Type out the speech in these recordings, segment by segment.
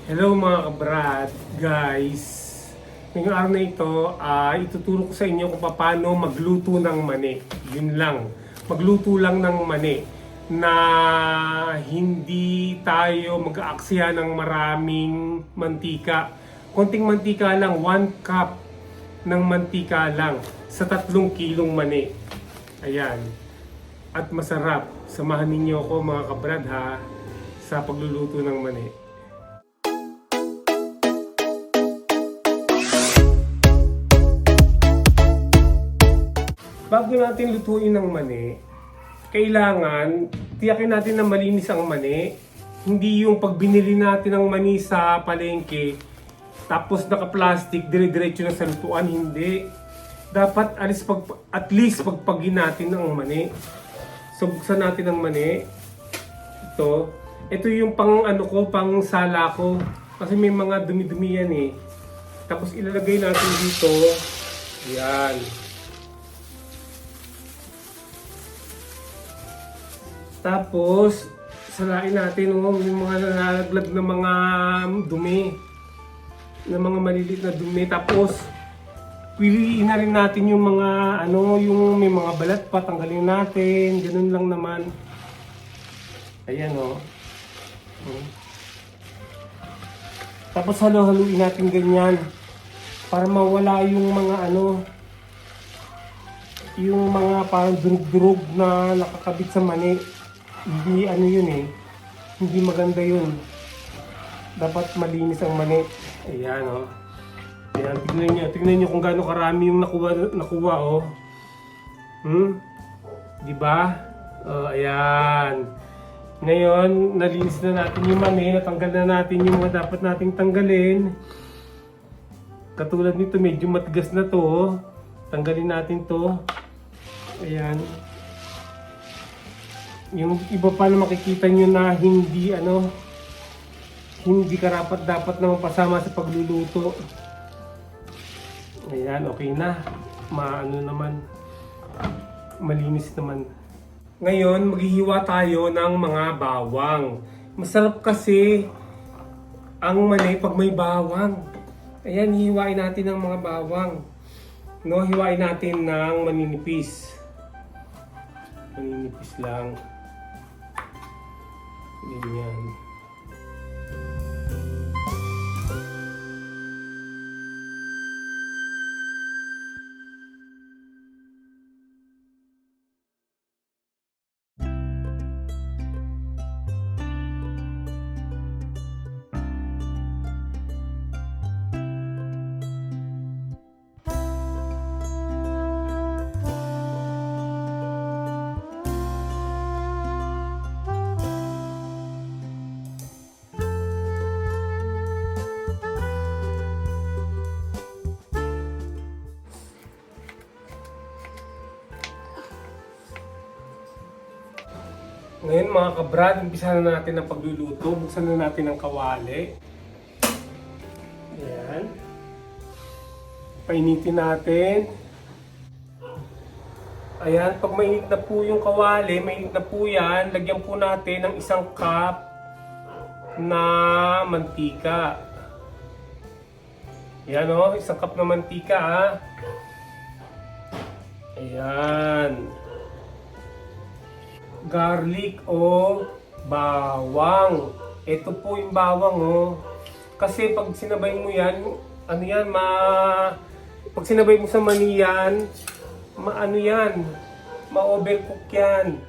Hello mga kabrad, guys. Ngayong araw na ito, ituturo ko sa inyo kung paano magluto ng mani. Yun lang. Magluto lang ng mani na hindi tayo mag-aaksaya ng maraming mantika. Konting mantika lang, 1 cup ng mantika lang sa 3 kilong mani. Ayan. At masarap. Samahan ninyo ako mga kabrad ha sa pagluluto ng mani. Bago natin lutuin ng mani, kailangan tiyakin natin na malinis ang mani. Hindi yung pag binili natin ng mani sa palengke, tapos naka-plastic, dire-diretso na sa lutuan. Hindi. Dapat at least pagpagin natin ng mani. So, buksan natin ang mani. Ito yung pang pang sala ko. Kasi may mga dumi-dumi yan eh. Tapos ilalagay natin dito. Yan. Tapos, salain natin yung mga nalalaglag na mga dumi. Na mga maliliit na dumi. Tapos, piliin na rin natin yung mga, yung may mga balat pa. Tanggalin natin. Ganun lang naman. Ayan Tapos, halo-haluin natin ganyan. Para mawala yung mga yung mga parang durug-durug na nakakabit sa mani. Hindi hindi maganda yun. Dapat malinis ang mani. Ayan Ayan, tignan nyo kung gaano karami yung nakuha Di ba? Ayan. Ngayon, nalinis na natin yung mani, natanggal na natin yung mga dapat nating tanggalin. Katulad nito, medyo matigas na to. Tanggalin natin to. Ayan. Yung iba pa na makikita nyo na hindi karapat dapat na mapasama sa pagluluto. Ayan, okay na. Naman. Malinis naman. Ngayon, maghihiwa tayo ng mga bawang. Masarap kasi ang mani pag may bawang. Ayan, hihiwain natin ng mga bawang. Hiwain natin ng maninipis. Maninipis lang. Ganyan. Ngayon mga kabrad, umpisa na natin ang pagluluto. Buksan na natin ang kawali. Ayan. Painitin natin. Ayan, pag mainit na po yung kawali, mainit na po yan, lagyan po natin ng 1 cup na mantika. Ayan 1 cup na mantika Ayan. Garlic o bawang. Ito po yung bawang Kasi pag sinabay mo yan, pag sinabay mo sa mani yan, ma-overcook yan.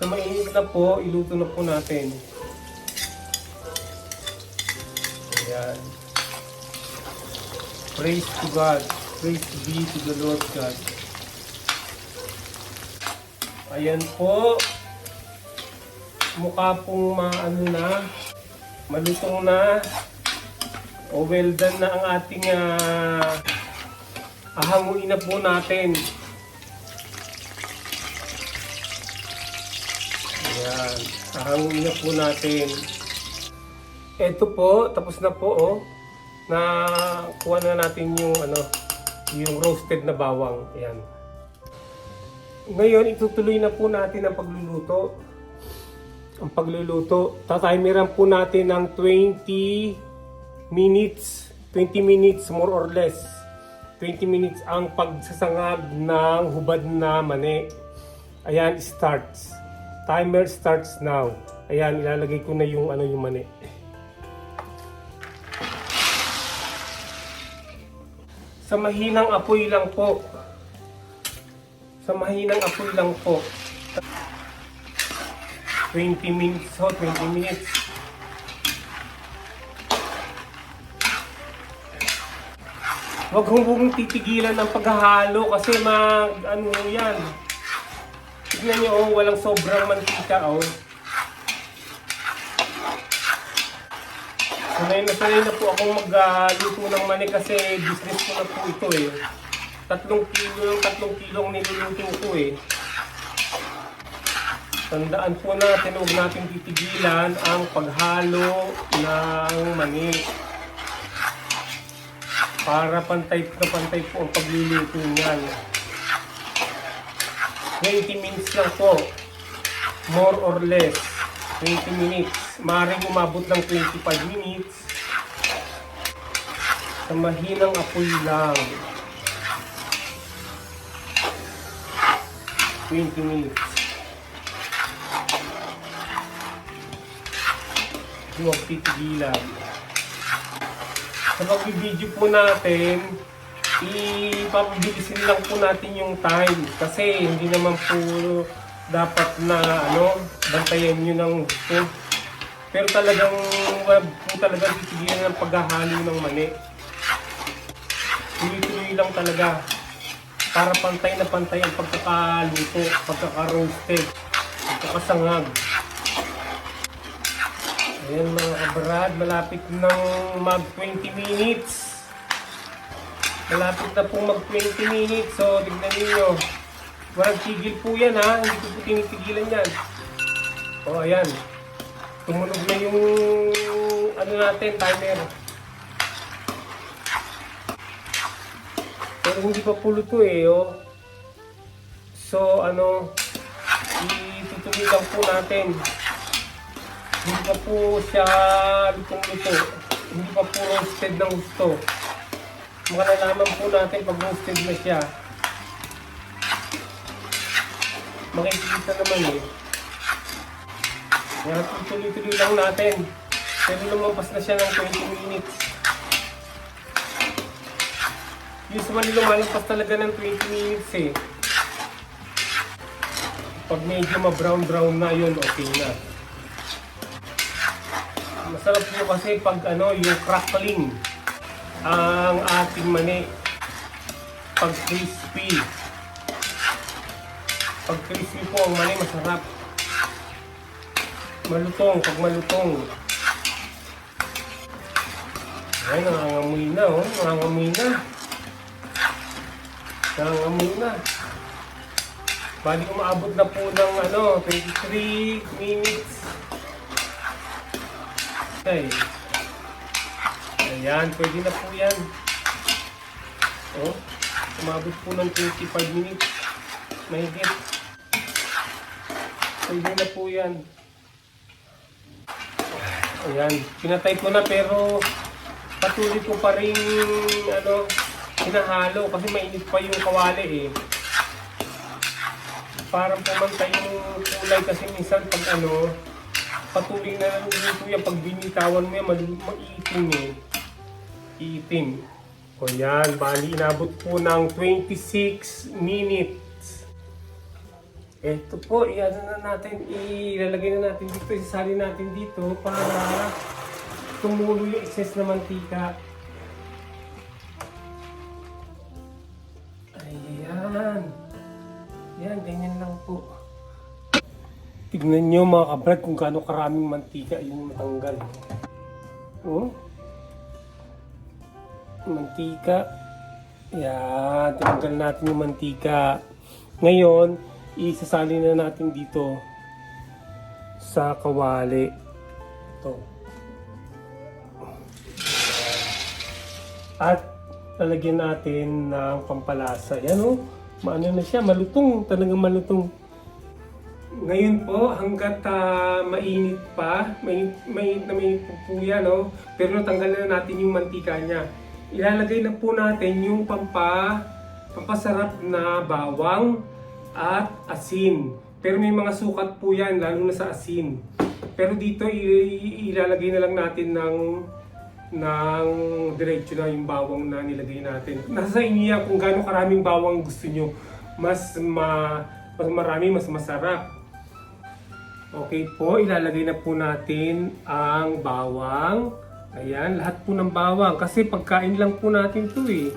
So mainit na po, iluto na po natin. Ayan. Praise to God. Praise be to the Lord God. Ayan po. Mukha pong malutong na. O well done na ang ating ahanguin na po natin. Ayan. Ahanguin na po natin. Ito po, tapos na po na kuha na natin yung roasted na bawang. Ayan. Ngayon, itutuloy na po natin ang pagluluto. ang pagluluto. Tatimeran po natin ng 20 minutes. 20 minutes more or less. 20 minutes ang pagsasangag ng hubad na mani. Ayan, starts. Timer starts now. Ayan, ilalagay ko na yung yung mani. Sa mahinang apoy lang po. Sa mahinang apoy lang po. 20 minutes, 20 minutes. Huwag mong titigilan ng paghahalo kasi yan. Tignan nyo, walang sobrang mantika, Sanay na po akong magluto ng mani kasi business ko na po ito 3 kilo ang niluluto ko Tandaan po natin, huwag natin titigilan ang paghalo ng mani. Para pantay po ang pagluluto niyan. 20 minutes lang po. More or less. 20 minutes. Maaaring umabot ng 25 minutes. Sa mahinang apoy lang. 20 minutes. Huwag titigilan. Sa pag-video po natin, ipapabilisin lang po natin yung time. Kasi hindi naman po dapat na bantayan nyo ng gusto. Pero talagang wag po talagang titigilan ng paghahalo ng mani. Tuloy-tuloy lang talaga. Para pantay na pantay ang pagkakaluto, pagkaka-roasted, pagkakasangag. Ayan mga kabrad, malapit nang mag 20 minutes. Malapit na pong mag 20 minutes. So, tignan niyo. Walang tigil po yan hindi ko po tinitigilan yan. Ayan. Tumunog na yung natin, timer. Pero hindi pa po luto So, itutuloy lang po natin. Hindi pa po siya lutong-luto. Hindi pa po roasted ng gusto. Makalalaman po natin pag roasted na siya. Makikita naman Kaya tuloy-tuloy lang natin. Pero lumabas na siya ng 20 minutes. Usually lumalabas talaga ng 20 minutes Pag medyo ma-brown na yun, okay na. Masarap po kasi pag yung crackling ang ating mani. Pag crispy. Pag crispy po ang mani, masarap. Malutong, pag malutong. Ay, nangangamoy na nangangamoy na. Nangangamoy na. Bali umaabot na po ng 23 minutes. Ayan, pwede na po yan. Umabot po ng 25 minutes. Mahigit. Pwede na po yan. Ayan, pinatay ko na pero patuloy ko pa rin hinahalo kasi mainit pa yung kawali Parang pumantay yung kulay kasi minsan pag patuloy na lang dito yan, pag binitawan mo yan, maiitim Iitim. O yan, bali inabot po ng 26 minutes. Ito po, ilalagay na natin dito, isasali natin dito para tumulo yung excess na mantika. Ayan. Yan, ganyan lang po. Tignan nyo mga kabrad kung gaano karaming mantika yung matanggal. Mantika. Yan, tinanggal natin yung mantika. Ngayon, isasali na natin dito sa kawali. Ito. At lalagyan natin ng pampalasa. Yan maano na siya, malutong, talagang malutong. Ngayon po, hanggat mainit pa, mainit po yan, no? Pero natanggal na natin yung mantika niya. Ilalagay na po natin yung pampasarap na bawang at asin. Pero may mga sukat po yan, lalo na sa asin. Pero dito, ilalagay na lang natin ng diretso na yung bawang na nilagay natin. Nasa inyo yan kung gaano karaming bawang gusto nyo. Mas marami, mas masarap. Okay po, ilalagay na po natin ang bawang. Ayan, lahat po ng bawang. Kasi pagkain lang po natin ito eh.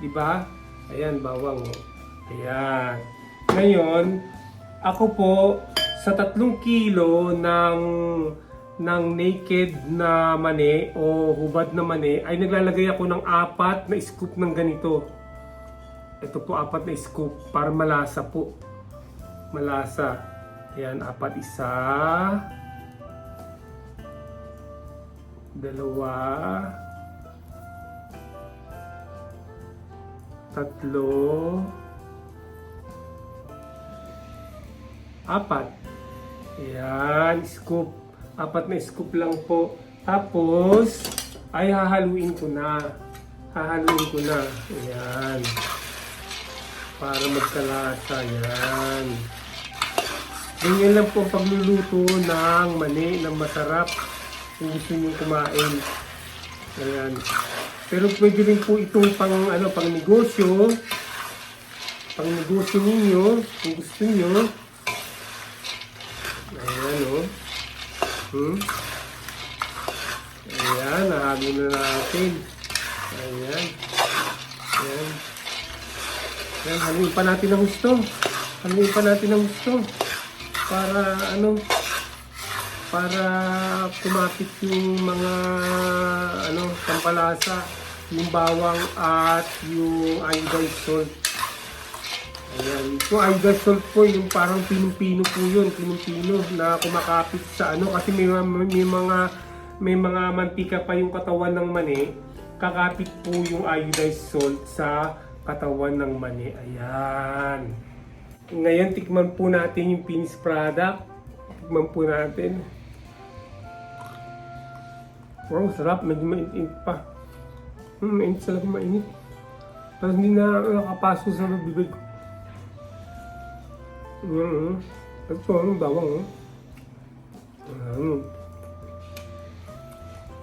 Diba? Ayan, bawang. Ayan. Ngayon, ako po, sa 3 kilo ng naked na mani o hubad na mani, ay naglalagay ako ng 4 na scoop ng ganito. Ito po 4 na scoop para malasa po. Malasa. Ayan, 4, 1, 2, 3, 4, 4. Ayan, scoop. 4 na scoop lang po. Tapos, ay hahaluin ko na. Ayan. Para magkalasa. Ayan. Ganyan lang po ang pagluluto ng mani na masarap kung gusto nyo kumain. Ayan. Pero pwede rin po itong pang negosyo. Pang negosyo ninyo kung gusto nyo. Ayan o. Ayan, nahalo na natin. Ayan. Haluin pa natin ng gusto. Para kumapit yung mga pampalasa, yung bawang at yung iodized salt. Ayan. So iodized salt po, yung parang pinong-pino po yun, na kumakapit sa kasi may mga mantika pa yung katawan ng mani, kakapit po yung iodized salt sa katawan ng mani. Ayan. Ngayon, tikman po natin yung finished product. Tikman po natin. Wow, sarap. Medyo mainit pa. Mainit talaga, mainit. Pero hindi na nakapasok sa bibig. Ito, anong bawang,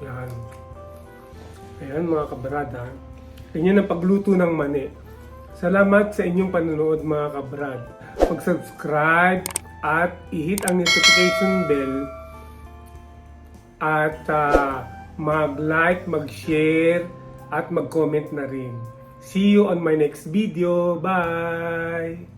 Yan. Ayan mga kabrada. Ganyan ang pagluto ng mani. Salamat sa inyong panonood mga kabrad. Mag-subscribe at i-hit ang notification bell at mag-like, mag-share at mag-comment na rin. See you on my next video. Bye!